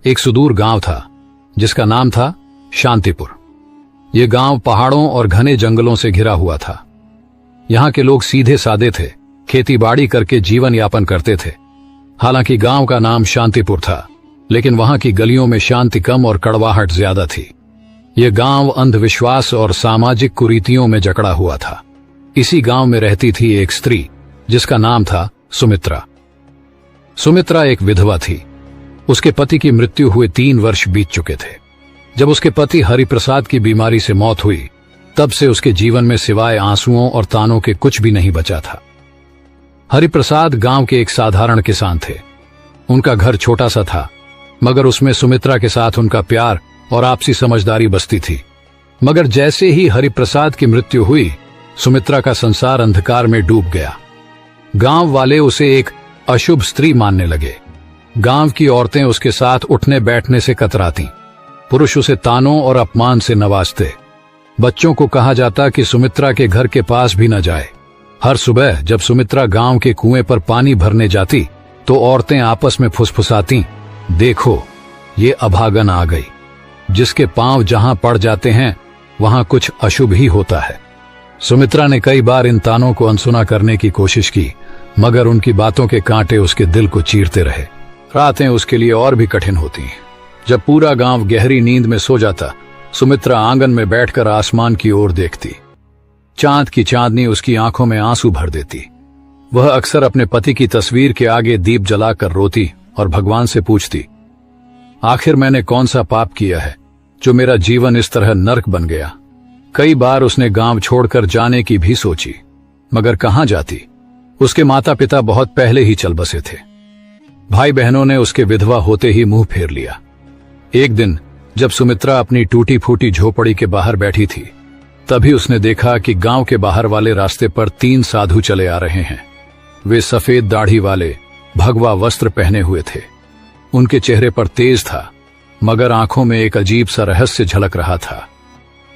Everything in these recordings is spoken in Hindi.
एक सुदूर गांव था जिसका नाम था शांतिपुर। ये गांव पहाड़ों और घने जंगलों से घिरा हुआ था। यहाँ के लोग सीधे सादे थे, खेतीबाड़ी करके जीवन यापन करते थे। हालांकि गांव का नाम शांतिपुर था, लेकिन वहां की गलियों में शांति कम और कड़वाहट ज्यादा थी। ये गांव अंधविश्वास और सामाजिक कुरीतियों में जकड़ा हुआ था। इसी गांव में रहती थी एक स्त्री जिसका नाम था सुमित्रा। सुमित्रा एक विधवा थी। उसके पति की मृत्यु हुए 3 वर्ष बीत चुके थे। जब उसके पति हरिप्रसाद की बीमारी से मौत हुई, तब से उसके जीवन में सिवाय आंसुओं और तानों के कुछ भी नहीं बचा था। हरिप्रसाद गांव के एक साधारण किसान थे। उनका घर छोटा सा था, मगर उसमें सुमित्रा के साथ उनका प्यार और आपसी समझदारी बसती थी। मगर जैसे ही हरिप्रसाद की मृत्यु हुई, सुमित्रा का संसार अंधकार में डूब गया। गांव वाले उसे एक अशुभ स्त्री मानने लगे। गांव की औरतें उसके साथ उठने बैठने से कतराती। पुरुष उसे तानों और अपमान से नवाजते। बच्चों को कहा जाता कि सुमित्रा के घर के पास भी न जाए। हर सुबह जब सुमित्रा गांव के कुएं पर पानी भरने जाती, तो औरतें आपस में फुसफुसाती, देखो ये अभागन आ गई। जिसके पांव जहां पड़ जाते हैं वहां कुछ अशुभ ही होता है। सुमित्रा ने कई बार इन तानों को अनसुना करने की कोशिश की, मगर उनकी बातों के कांटे उसके दिल को चीरते रहे। रातें उसके लिए और भी कठिन होती। जब पूरा गांव गहरी नींद में सो जाता, सुमित्रा आंगन में बैठकर आसमान की ओर देखती। चांद की चांदनी उसकी आंखों में आंसू भर देती। वह अक्सर अपने पति की तस्वीर के आगे दीप जलाकर रोती और भगवान से पूछती, आखिर मैंने कौन सा पाप किया है जो मेरा जीवन इस तरह नर्क बन गया। कई बार उसने गांव छोड़कर जाने की भी सोची, मगर कहां जाती। उसके माता पिता बहुत पहले ही चल बसे थे। भाई बहनों ने उसके विधवा होते ही मुंह फेर लिया। एक दिन जब सुमित्रा अपनी टूटी फूटी झोपड़ी के बाहर बैठी थी, तभी उसने देखा कि गांव के बाहर वाले रास्ते पर 3 साधु चले आ रहे हैं। वे सफेद दाढ़ी वाले, भगवा वस्त्र पहने हुए थे। उनके चेहरे पर तेज था, मगर आंखों में एक अजीब सा रहस्य झलक रहा था।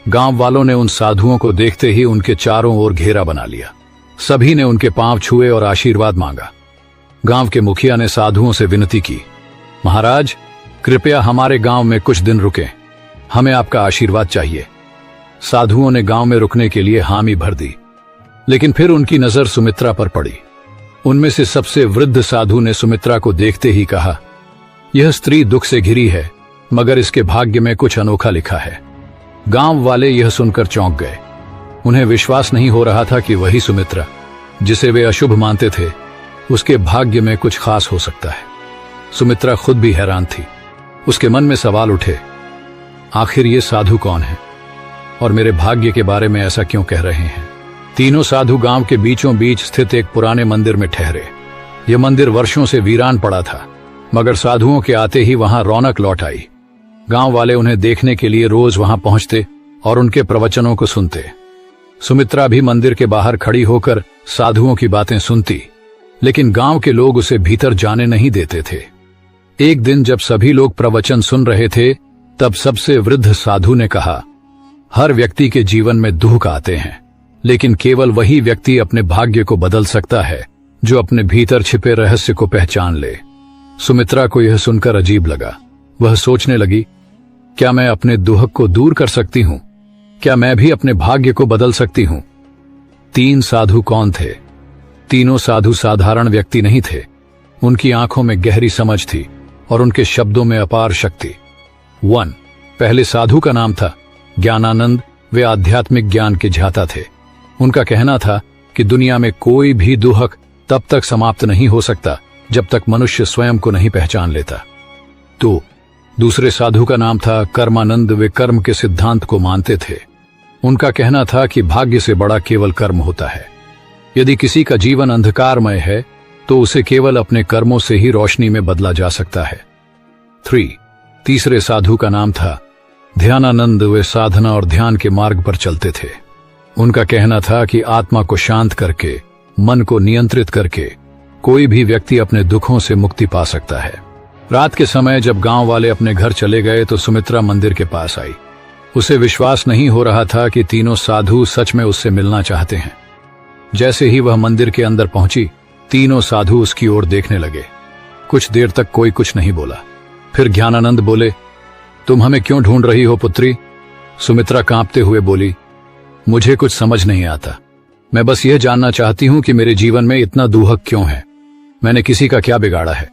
गांव वालों ने उन साधुओं को देखते ही उनके चारों ओर घेरा बना लिया। सभी ने उनके पांव छुए और आशीर्वाद मांगा। गांव के मुखिया ने साधुओं से विनती की, महाराज कृपया हमारे गांव में कुछ दिन रुकें, हमें आपका आशीर्वाद चाहिए। साधुओं ने गांव में रुकने के लिए हामी भर दी, लेकिन फिर उनकी नजर सुमित्रा पर पड़ी। उनमें से सबसे वृद्ध साधु ने सुमित्रा को देखते ही कहा, यह स्त्री दुख से घिरी है, मगर इसके भाग्य में कुछ अनोखा लिखा है। गांव वाले यह सुनकर चौंक गए। उन्हें विश्वास नहीं हो रहा था कि वही सुमित्रा, जिसे वे अशुभ मानते थे, उसके भाग्य में कुछ खास हो सकता है। सुमित्रा खुद भी हैरान थी। उसके मन में सवाल उठे, आखिर ये साधु कौन है और मेरे भाग्य के बारे में ऐसा क्यों कह रहे हैं। तीनों साधु गांव के बीचों बीच स्थित एक पुराने मंदिर में ठहरे। यह मंदिर वर्षों से वीरान पड़ा था, मगर साधुओं के आते ही वहां रौनक लौट आई। गांव वाले उन्हें देखने के लिए रोज वहां पहुंचते और उनके प्रवचनों को सुनते। सुमित्रा भी मंदिर के बाहर खड़ी होकर साधुओं की बातें सुनती, लेकिन गांव के लोग उसे भीतर जाने नहीं देते थे। एक दिन जब सभी लोग प्रवचन सुन रहे थे, तब सबसे वृद्ध साधु ने कहा, हर व्यक्ति के जीवन में दुख आते हैं, लेकिन केवल वही व्यक्ति अपने भाग्य को बदल सकता है जो अपने भीतर छिपे रहस्य को पहचान ले। सुमित्रा को यह सुनकर अजीब लगा। वह सोचने लगी, क्या मैं अपने दुख को दूर कर सकती हूं? क्या मैं भी अपने भाग्य को बदल सकती हूं? 3 साधु कौन थे? तीनों साधु साधारण व्यक्ति नहीं थे। उनकी आंखों में गहरी समझ थी और उनके शब्दों में अपार शक्ति। 1 पहले साधु का नाम था ज्ञानानंद। वे आध्यात्मिक ज्ञान के ज्ञाता थे। उनका कहना था कि दुनिया में कोई भी दुख तब तक समाप्त नहीं हो सकता जब तक मनुष्य स्वयं को नहीं पहचान लेता। 2 दूसरे साधु का नाम था कर्मानंद। वे कर्म के सिद्धांत को मानते थे। उनका कहना था कि भाग्य से बड़ा केवल कर्म होता है। यदि किसी का जीवन अंधकारमय है, तो उसे केवल अपने कर्मों से ही रोशनी में बदला जा सकता है। 3 तीसरे साधु का नाम था ध्यानानंद। वे साधना और ध्यान के मार्ग पर चलते थे। उनका कहना था कि आत्मा को शांत करके, मन को नियंत्रित करके कोई भी व्यक्ति अपने दुखों से मुक्ति पा सकता है। रात के समय जब गांव वाले अपने घर चले गए, तो सुमित्रा मंदिर के पास आई। उसे विश्वास नहीं हो रहा था कि तीनों साधु सच में उससे मिलना चाहते हैं। जैसे ही वह मंदिर के अंदर पहुंची, तीनों साधु उसकी ओर देखने लगे। कुछ देर तक कोई कुछ नहीं बोला। फिर ज्ञानानंद बोले, तुम हमें क्यों ढूंढ रही हो पुत्री? सुमित्रा कांपते हुए बोली, मुझे कुछ समझ नहीं आता। मैं बस यह जानना चाहती हूं कि मेरे जीवन में इतना दुहक क्यों है। मैंने किसी का क्या बिगाड़ा है?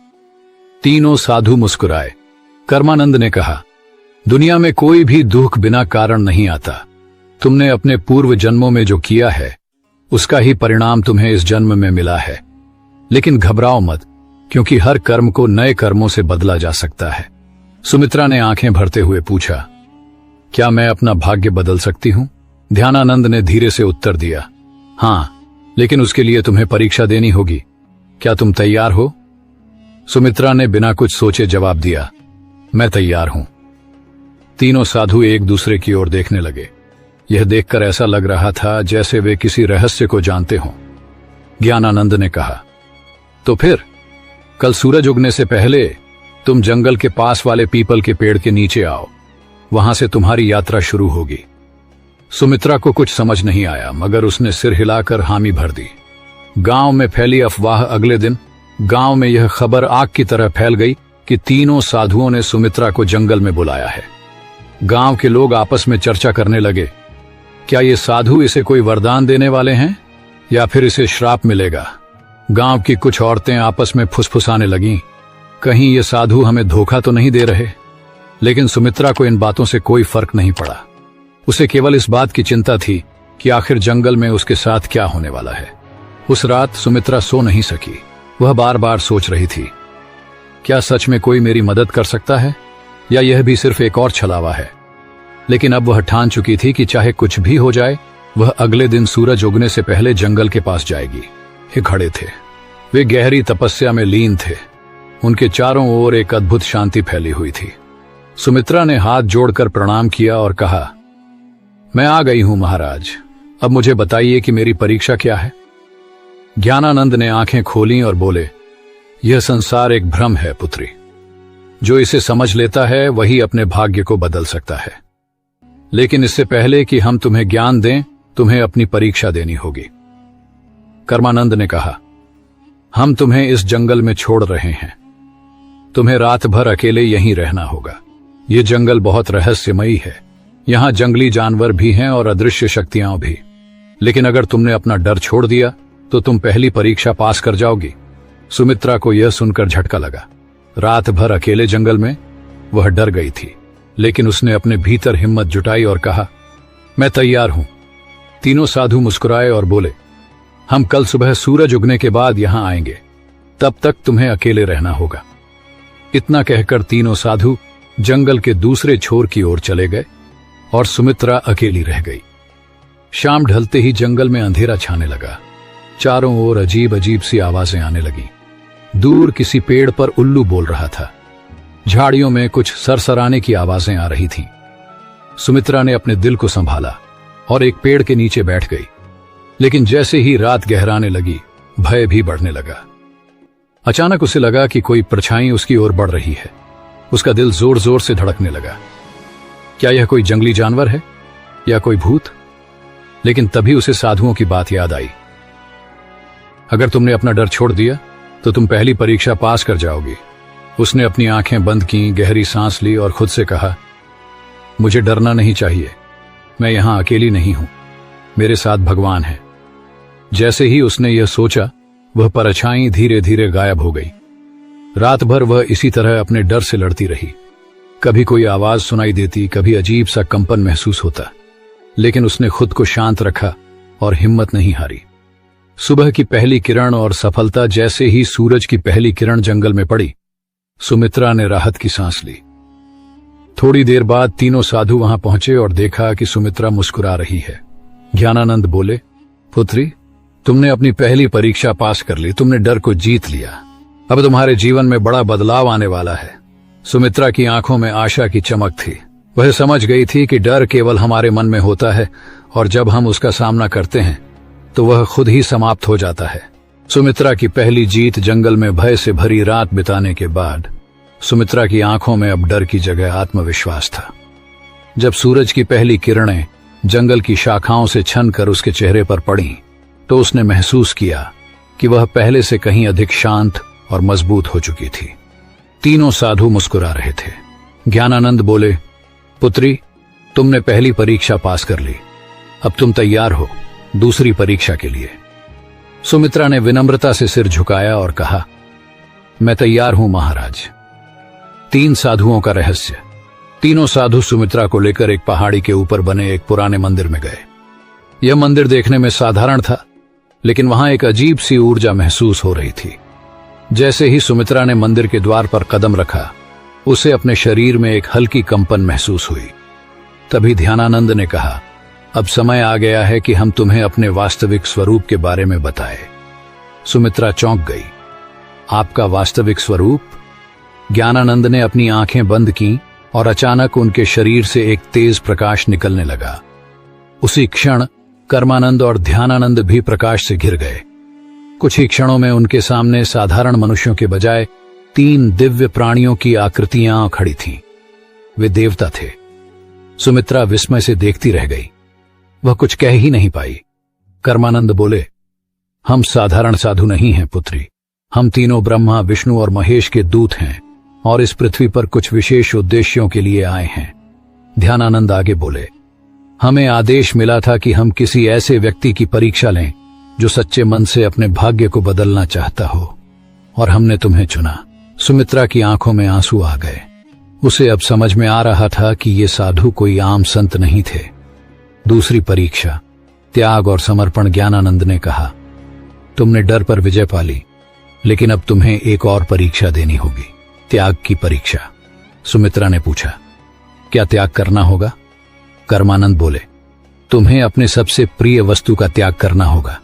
तीनों साधु मुस्कुराए। कर्मानंद ने कहा, दुनिया में कोई भी दुख बिना कारण नहीं आता। तुमने अपने पूर्व जन्मों में जो किया है उसका ही परिणाम तुम्हें इस जन्म में मिला है। लेकिन घबराओ मत, क्योंकि हर कर्म को नए कर्मों से बदला जा सकता है। सुमित्रा ने आंखें भरते हुए पूछा, क्या मैं अपना भाग्य बदल सकती हूं? ध्यानानंद ने धीरे से उत्तर दिया, हां, लेकिन उसके लिए तुम्हें परीक्षा देनी होगी। क्या तुम तैयार हो? सुमित्रा ने बिना कुछ सोचे जवाब दिया, मैं तैयार हूं। तीनों साधु एक दूसरे की ओर देखने लगे। यह देखकर ऐसा लग रहा था जैसे वे किसी रहस्य को जानते हों। ज्ञानानंद ने कहा, तो फिर कल सूरज उगने से पहले तुम जंगल के पास वाले पीपल के पेड़ के नीचे आओ। वहां से तुम्हारी यात्रा शुरू होगी। सुमित्रा को कुछ समझ नहीं आया, मगर उसने सिर हिलाकर हामी भर दी। गांव में फैली अफवाह। अगले दिन गांव में यह खबर आग की तरह फैल गई कि तीनों साधुओं ने सुमित्रा को जंगल में बुलाया है। गांव के लोग आपस में चर्चा करने लगे, क्या ये साधु इसे कोई वरदान देने वाले हैं या फिर इसे श्राप मिलेगा? गांव की कुछ औरतें आपस में फुसफुसाने लगीं, कहीं ये साधु हमें धोखा तो नहीं दे रहे। लेकिन सुमित्रा को इन बातों से कोई फर्क नहीं पड़ा। उसे केवल इस बात की चिंता थी कि आखिर जंगल में उसके साथ क्या होने वाला है। उस रात सुमित्रा सो नहीं सकी। वह बार बार सोच रही थी, क्या सच में कोई मेरी मदद कर सकता है या यह भी सिर्फ एक और छलावा है? लेकिन अब वह ठान चुकी थी कि चाहे कुछ भी हो जाए, वह अगले दिन सूरज उगने से पहले जंगल के पास जाएगी। ये खड़े थे, वे गहरी तपस्या में लीन थे। उनके चारों ओर एक अद्भुत शांति फैली हुई थी। सुमित्रा ने हाथ जोड़कर प्रणाम किया और कहा, मैं आ गई हूं महाराज, अब मुझे बताइए कि मेरी परीक्षा क्या है? ज्ञानानंद ने आंखें खोली और बोले, यह संसार एक भ्रम है पुत्री। जो इसे समझ लेता है वही अपने भाग्य को बदल सकता है। लेकिन इससे पहले कि हम तुम्हें ज्ञान दें, तुम्हें अपनी परीक्षा देनी होगी। कर्मानंद ने कहा, हम तुम्हें इस जंगल में छोड़ रहे हैं। तुम्हें रात भर अकेले यहीं रहना होगा। ये जंगल बहुत रहस्यमयी है। यहां जंगली जानवर भी हैं और अदृश्य शक्तियां भी। लेकिन अगर तुमने अपना डर छोड़ दिया तो तुम पहली परीक्षा पास कर जाओगी। सुमित्रा को यह सुनकर झटका लगा। रात भर अकेले जंगल में वह डर गई थी, लेकिन उसने अपने भीतर हिम्मत जुटाई और कहा, मैं तैयार हूं। तीनों साधु मुस्कुराए और बोले, हम कल सुबह सूरज उगने के बाद यहां आएंगे। तब तक तुम्हें अकेले रहना होगा। इतना कहकर तीनों साधु जंगल के दूसरे छोर की ओर चले गए और सुमित्रा अकेली रह गई। शाम ढलते ही जंगल में अंधेरा छाने लगा। चारों ओर अजीब अजीब सी आवाजें आने लगी। दूर किसी पेड़ पर उल्लू बोल रहा था। झाड़ियों में कुछ सरसराने की आवाजें आ रही थीं। सुमित्रा ने अपने दिल को संभाला और एक पेड़ के नीचे बैठ गई। लेकिन जैसे ही रात गहराने लगी, भय भी बढ़ने लगा। अचानक उसे लगा कि कोई परछाई उसकी ओर बढ़ रही है। उसका दिल जोर जोर से धड़कने लगा। क्या यह कोई जंगली जानवर है या कोई भूत? लेकिन तभी उसे साधुओं की बात याद आई। अगर तुमने अपना डर छोड़ दिया तो तुम पहली परीक्षा पास कर जाओगी। उसने अपनी आंखें बंद की, गहरी सांस ली और खुद से कहा, मुझे डरना नहीं चाहिए। मैं यहां अकेली नहीं हूं, मेरे साथ भगवान है। जैसे ही उसने यह सोचा, वह परछाई धीरे धीरे गायब हो गई। रात भर वह इसी तरह अपने डर से लड़ती रही। कभी कोई आवाज सुनाई देती, कभी अजीब सा कंपन महसूस होता, लेकिन उसने खुद को शांत रखा और हिम्मत नहीं हारी। सुबह की पहली किरण और सफलता जैसे ही सूरज की पहली किरण जंगल में पड़ी, सुमित्रा ने राहत की सांस ली। थोड़ी देर बाद तीनों साधु वहां पहुंचे और देखा कि सुमित्रा मुस्कुरा रही है। ज्ञानानंद बोले, पुत्री, तुमने अपनी पहली परीक्षा पास कर ली। तुमने डर को जीत लिया। अब तुम्हारे जीवन में बड़ा बदलाव आने वाला है। सुमित्रा की आंखों में आशा की चमक थी। वह समझ गई थी कि डर केवल हमारे मन में होता है और जब हम उसका सामना करते हैं तो वह खुद ही समाप्त हो जाता है। सुमित्रा की पहली जीत जंगल में भय से भरी रात बिताने के बाद सुमित्रा की आंखों में अब डर की जगह आत्मविश्वास था। जब सूरज की पहली किरणें जंगल की शाखाओं से छनकर उसके चेहरे पर पड़ी तो उसने महसूस किया कि वह पहले से कहीं अधिक शांत और मजबूत हो चुकी थी। तीनों साधु मुस्कुरा रहे थे। ज्ञानानंद बोले, पुत्री, तुमने पहली परीक्षा पास कर ली, अब तुम तैयार हो दूसरी परीक्षा के लिए। सुमित्रा ने विनम्रता से सिर झुकाया और कहा, मैं तैयार हूं महाराज। 3 साधुओं का रहस्य। तीनों साधु सुमित्रा को लेकर एक पहाड़ी के ऊपर बने एक पुराने मंदिर में गए। यह मंदिर देखने में साधारण था, लेकिन वहां एक अजीब सी ऊर्जा महसूस हो रही थी। जैसे ही सुमित्रा ने मंदिर के द्वार पर कदम रखा, उसे अपने शरीर में एक हल्की कंपन महसूस हुई। तभी ध्यानानंद ने कहा, अब समय आ गया है कि हम तुम्हें अपने वास्तविक स्वरूप के बारे में बताएं। सुमित्रा चौंक गई। आपका वास्तविक स्वरूप? ज्ञानानंद ने अपनी आंखें बंद की और अचानक उनके शरीर से एक तेज प्रकाश निकलने लगा। उसी क्षण कर्मानंद और ध्यानानंद भी प्रकाश से घिर गए। कुछ ही क्षणों में उनके सामने साधारण मनुष्यों के बजाय 3 दिव्य प्राणियों की आकृतियां खड़ी थीं। वे देवता थे। सुमित्रा विस्मय से देखती रह गई। वह कुछ कह ही नहीं पाई। कर्मानंद बोले, हम साधारण साधु नहीं हैं पुत्री, हम तीनों ब्रह्मा, विष्णु और महेश के दूत हैं और इस पृथ्वी पर कुछ विशेष उद्देश्यों के लिए आए हैं। ध्यानानंद आगे बोले, हमें आदेश मिला था कि हम किसी ऐसे व्यक्ति की परीक्षा लें जो सच्चे मन से अपने भाग्य को बदलना चाहता हो, और हमने तुम्हें चुना। सुमित्रा की आंखों में आंसू आ गए। उसे अब समझ में आ रहा था कि ये साधु कोई आम संत नहीं थे। दूसरी परीक्षा, त्याग और समर्पण। ज्ञानानंद ने कहा, तुमने डर पर विजय पा ली, लेकिन अब तुम्हें एक और परीक्षा देनी होगी, त्याग की परीक्षा। सुमित्रा ने पूछा, क्या त्याग करना होगा? कर्मानंद बोले, तुम्हें अपने सबसे प्रिय वस्तु का त्याग करना होगा,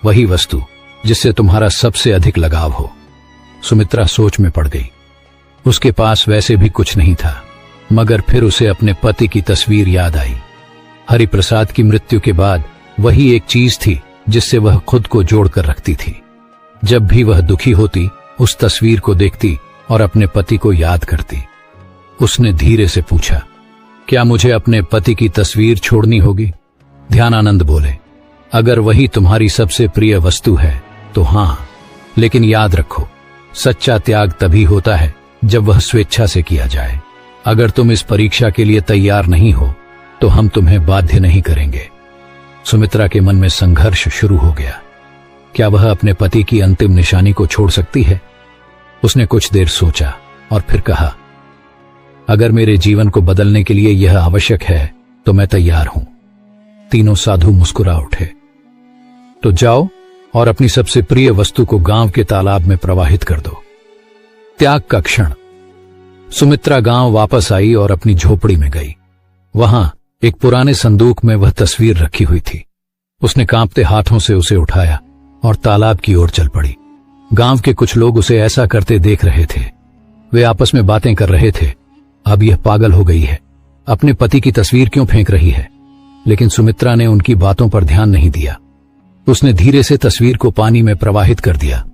वही वस्तु जिससे तुम्हारा सबसे अधिक लगाव हो। सुमित्रा सोच में पड़ गई। उसके पास वैसे भी कुछ नहीं था, मगर फिर उसे अपने पति की तस्वीर याद आई। हरिप्रसाद की मृत्यु के बाद वही एक चीज थी जिससे वह खुद को जोड़कर रखती थी। जब भी वह दुखी होती, उस तस्वीर को देखती और अपने पति को याद करती। उसने धीरे से पूछा, क्या मुझे अपने पति की तस्वीर छोड़नी होगी? ध्यानानंद बोले, अगर वही तुम्हारी सबसे प्रिय वस्तु है तो हां, लेकिन याद रखो, सच्चा त्याग तभी होता है जब वह स्वेच्छा से किया जाए। अगर तुम इस परीक्षा के लिए तैयार नहीं हो तो हम तुम्हें बाध्य नहीं करेंगे। सुमित्रा के मन में संघर्ष शुरू हो गया। क्या वह अपने पति की अंतिम निशानी को छोड़ सकती है? उसने कुछ देर सोचा और फिर कहा, अगर मेरे जीवन को बदलने के लिए यह आवश्यक है तो मैं तैयार हूं। तीनों साधु मुस्कुरा उठे। तो जाओ और अपनी सबसे प्रिय वस्तु को गांव के तालाब में प्रवाहित कर दो। त्याग का क्षण। सुमित्रा गांव वापस आई और अपनी झोपड़ी में गई। वहां एक पुराने संदूक में वह तस्वीर रखी हुई थी। उसने कांपते हाथों से उसे उठाया और तालाब की ओर चल पड़ी। गांव के कुछ लोग उसे ऐसा करते देख रहे थे। वे आपस में बातें कर रहे थे, अब यह पागल हो गई है, अपने पति की तस्वीर क्यों फेंक रही है? लेकिन सुमित्रा ने उनकी बातों पर ध्यान नहीं दिया। उसने धीरे से तस्वीर को पानी में प्रवाहित कर दिया।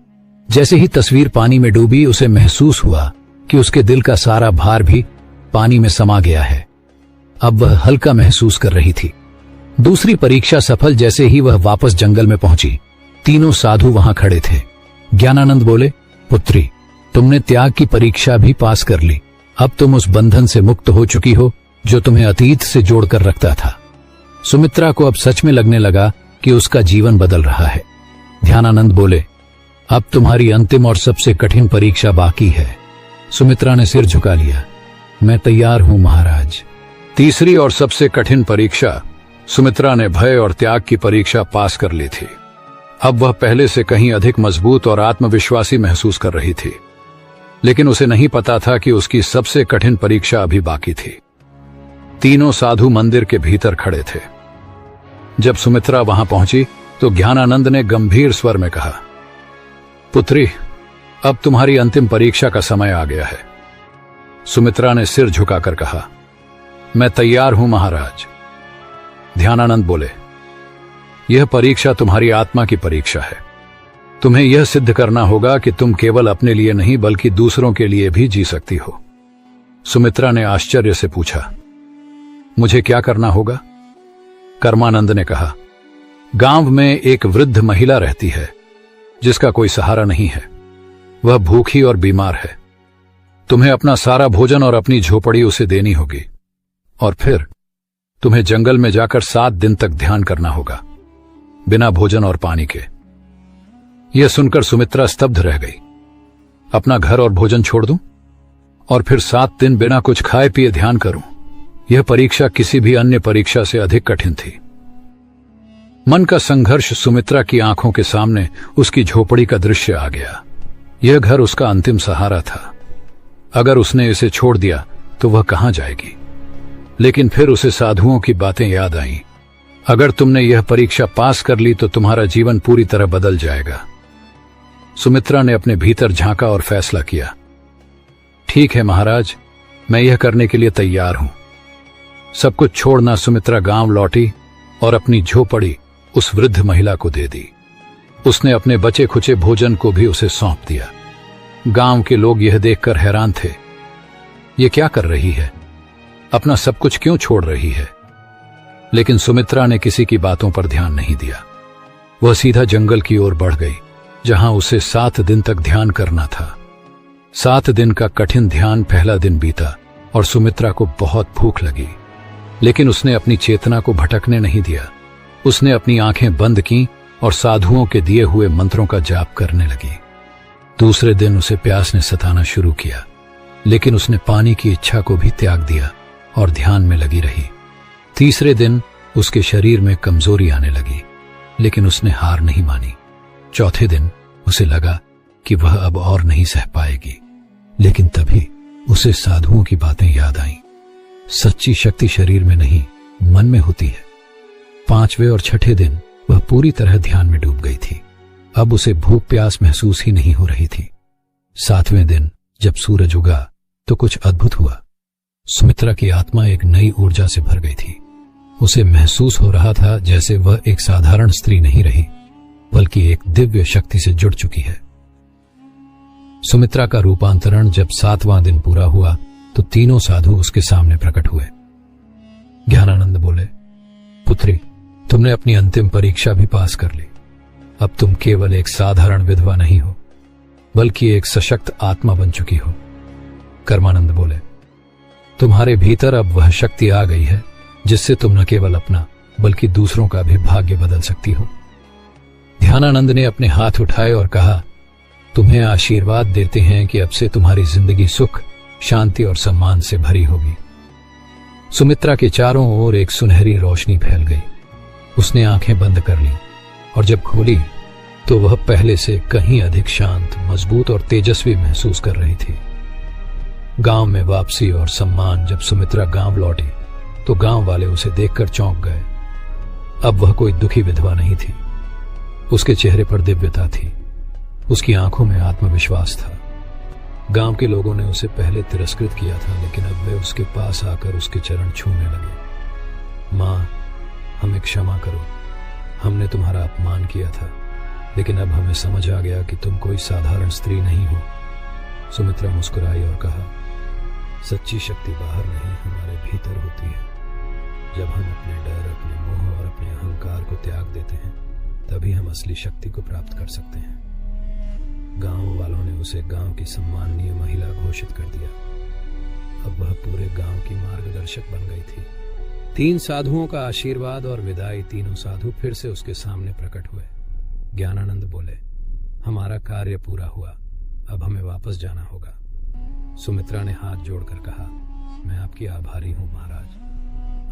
जैसे ही तस्वीर पानी में डूबी, उसे महसूस हुआ कि उसके दिल का सारा भार भी पानी में समा गया है। अब वह हल्का महसूस कर रही थी। दूसरी परीक्षा सफल। जैसे ही वह वापस जंगल में पहुंची, तीनों साधु वहां खड़े थे। ज्ञानानंद बोले, पुत्री, तुमने त्याग की परीक्षा भी पास कर ली। अब तुम उस बंधन से मुक्त हो चुकी हो जो तुम्हें अतीत से जोड़कर रखता था। सुमित्रा को अब सच में लगने लगा कि उसका जीवन बदल रहा है। ध्यानानंद बोले, अब तुम्हारी अंतिम और सबसे कठिन परीक्षा बाकी है। सुमित्रा ने सिर झुका लिया। मैं तैयार हूं महाराज। तीसरी और सबसे कठिन परीक्षा। सुमित्रा ने भय और त्याग की परीक्षा पास कर ली थी। अब वह पहले से कहीं अधिक मजबूत और आत्मविश्वासी महसूस कर रही थी, लेकिन उसे नहीं पता था कि उसकी सबसे कठिन परीक्षा अभी बाकी थी। तीनों साधु मंदिर के भीतर खड़े थे। जब सुमित्रा वहां पहुंची तो ज्ञानानंद ने गंभीर स्वर में कहा, पुत्री, अब तुम्हारी अंतिम परीक्षा का समय आ गया है। सुमित्रा ने सिर झुकाकर कहा, मैं तैयार हूं महाराज। ध्यानानंद बोले, यह परीक्षा तुम्हारी आत्मा की परीक्षा है। तुम्हें यह सिद्ध करना होगा कि तुम केवल अपने लिए नहीं बल्कि दूसरों के लिए भी जी सकती हो। सुमित्रा ने आश्चर्य से पूछा, मुझे क्या करना होगा? कर्मानंद ने कहा, गांव में एक वृद्ध महिला रहती है जिसका कोई सहारा नहीं है। वह भूखी और बीमार है। तुम्हें अपना सारा भोजन और अपनी झोपड़ी उसे देनी होगी, और फिर तुम्हें जंगल में जाकर 7 दिन तक ध्यान करना होगा, बिना भोजन और पानी के। यह सुनकर सुमित्रा स्तब्ध रह गई। अपना घर और भोजन छोड़ दूं और फिर 7 दिन बिना कुछ खाए पिए ध्यान करूं? यह परीक्षा किसी भी अन्य परीक्षा से अधिक कठिन थी। मन का संघर्ष सुमित्रा की आंखों के सामने उसकी झोपड़ी का दृश्य आ गया। यह घर उसका अंतिम सहारा था। अगर उसने इसे छोड़ दिया तो वह कहां जाएगी? लेकिन फिर उसे साधुओं की बातें याद आईं। अगर तुमने यह परीक्षा पास कर ली तो तुम्हारा जीवन पूरी तरह बदल जाएगा। सुमित्रा ने अपने भीतर झांका और फैसला किया, ठीक है महाराज, मैं यह करने के लिए तैयार हूं। सब कुछ छोड़ना सुमित्रा गांव लौटी और अपनी झोपड़ी उस वृद्ध महिला को दे दी। उसने अपने बचे खुचे भोजन को भी उसे सौंप दिया। गांव के लोग यह देखकर हैरान थे। ये क्या कर रही है? अपना सब कुछ क्यों छोड़ रही है? लेकिन सुमित्रा ने किसी की बातों पर ध्यान नहीं दिया। वह सीधा जंगल की ओर बढ़ गई, जहां उसे 7 दिन तक ध्यान करना था। 7 दिन का कठिन ध्यान पहला दिन बीता और सुमित्रा को बहुत भूख लगी, लेकिन उसने अपनी चेतना को भटकने नहीं दिया। उसने अपनी आंखें बंद की और साधुओं के दिए हुए मंत्रों का जाप करने लगी। दूसरे दिन उसे प्यास ने सताना शुरू किया, लेकिन उसने पानी की इच्छा को भी त्याग दिया और ध्यान में लगी रही। तीसरे दिन उसके शरीर में कमजोरी आने लगी, लेकिन उसने हार नहीं मानी। चौथे दिन उसे लगा कि वह अब और नहीं सह पाएगी, लेकिन तभी उसे साधुओं की बातें याद आईं। सच्ची शक्ति शरीर में नहीं, मन में होती है। 5वें और 6ठे दिन वह पूरी तरह ध्यान में डूब गई थी। अब उसे भूख प्यास महसूस ही नहीं हो रही थी। 7वें दिन जब सूरज उगा तो कुछ अद्भुत हुआ। सुमित्रा की आत्मा एक नई ऊर्जा से भर गई थी। उसे महसूस हो रहा था जैसे वह एक साधारण स्त्री नहीं रही, बल्कि एक दिव्य शक्ति से जुड़ चुकी है। सुमित्रा का रूपांतरण जब 7वां दिन पूरा हुआ तो तीनों साधु उसके सामने प्रकट हुए। ज्ञानानंद बोले, पुत्री, तुमने अपनी अंतिम परीक्षा भी पास कर ली। अब तुम केवल एक साधारण विधवा नहीं हो, बल्कि एक सशक्त आत्मा बन चुकी हो। कर्मानंद बोले, तुम्हारे भीतर अब वह शक्ति आ गई है जिससे तुम न केवल अपना बल्कि दूसरों का भी भाग्य बदल सकती हो। ध्यानानंद ने अपने हाथ उठाए और कहा, तुम्हें आशीर्वाद देते हैं कि अब से तुम्हारी जिंदगी सुख, शांति और सम्मान से भरी होगी। सुमित्रा के चारों ओर एक सुनहरी रोशनी फैल गई। उसने आंखें बंद कर ली और जब खोली तो वह पहले से कहीं अधिक शांत, मजबूत और तेजस्वी महसूस कर रही थी। गांव में वापसी और सम्मान। जब सुमित्रा गांव लौटी तो गांव वाले उसे देखकर चौंक गए। अब वह कोई दुखी विधवा नहीं थी। उसके चेहरे पर दिव्यता थी, उसकी आंखों में आत्मविश्वास था। गांव के लोगों ने उसे पहले तिरस्कृत किया था, लेकिन अब वे उसके पास आकर उसके चरण छूने लगे। मां, हमें क्षमा करो, हमने तुम्हारा अपमान किया था, लेकिन अब हमें समझ आ गया कि तुम कोई साधारण स्त्री नहीं हो। सुमित्रा मुस्कुराई और कहा, सच्ची शक्ति बाहर नहीं, हमारे भीतर होती है। जब हम अपने डर, अपने मोह और अपने अहंकार को त्याग देते हैं, तभी हम असली शक्ति को प्राप्त कर सकते हैं। गांव वालों ने उसे गांव की सम्माननीय महिला घोषित कर दिया। अब वह पूरे गांव की मार्गदर्शक बन गई थी। 3 साधुओं का आशीर्वाद और विदाई। तीनों साधु फिर से उसके सामने प्रकट हुए। ज्ञानानंद बोले, हमारा कार्य पूरा हुआ, अब हमें वापस जाना होगा। सुमित्रा ने हाथ जोड़कर कहा, मैं आपकी आभारी हूं महाराज,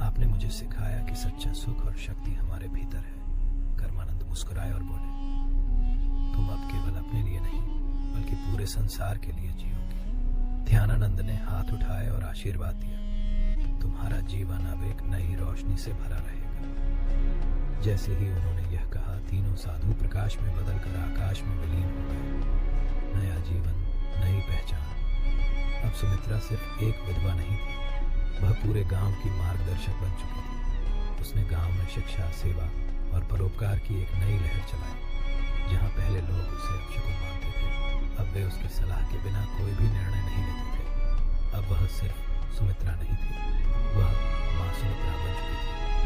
आपने मुझे सिखाया कि सच्चा सुख और शक्ति हमारे भीतर है। कर्मानंद मुस्कुराए और बोले, तुम अब केवल अपने लिए नहीं बल्कि पूरे संसार के लिए जियोगे। ध्यानानंद ने हाथ उठाए और आशीर्वाद दिया, तुम्हारा जीवन अब एक नई रोशनी से भरा रहेगा। जैसे ही उन्होंने यह कहा, तीनों साधु प्रकाश में बदलकर आकाश में विलीन हो गए। नया जीवन, नई पहचान। अब सुमित्रा सिर्फ एक विधवा नहीं थी, वह पूरे गांव की मार्गदर्शक बन चुकी थी। उसने गांव में शिक्षा, सेवा और परोपकार की एक नई लहर चलाई। जहां पहले लोग उसे अपशकुन मानते थे, अब वे उसकी सलाह के बिना कोई भी निर्णय नहीं लेते थे। अब वह सिर्फ सुमित्रा नहीं थी, वह मां सुमित्रा बन चुकी थी।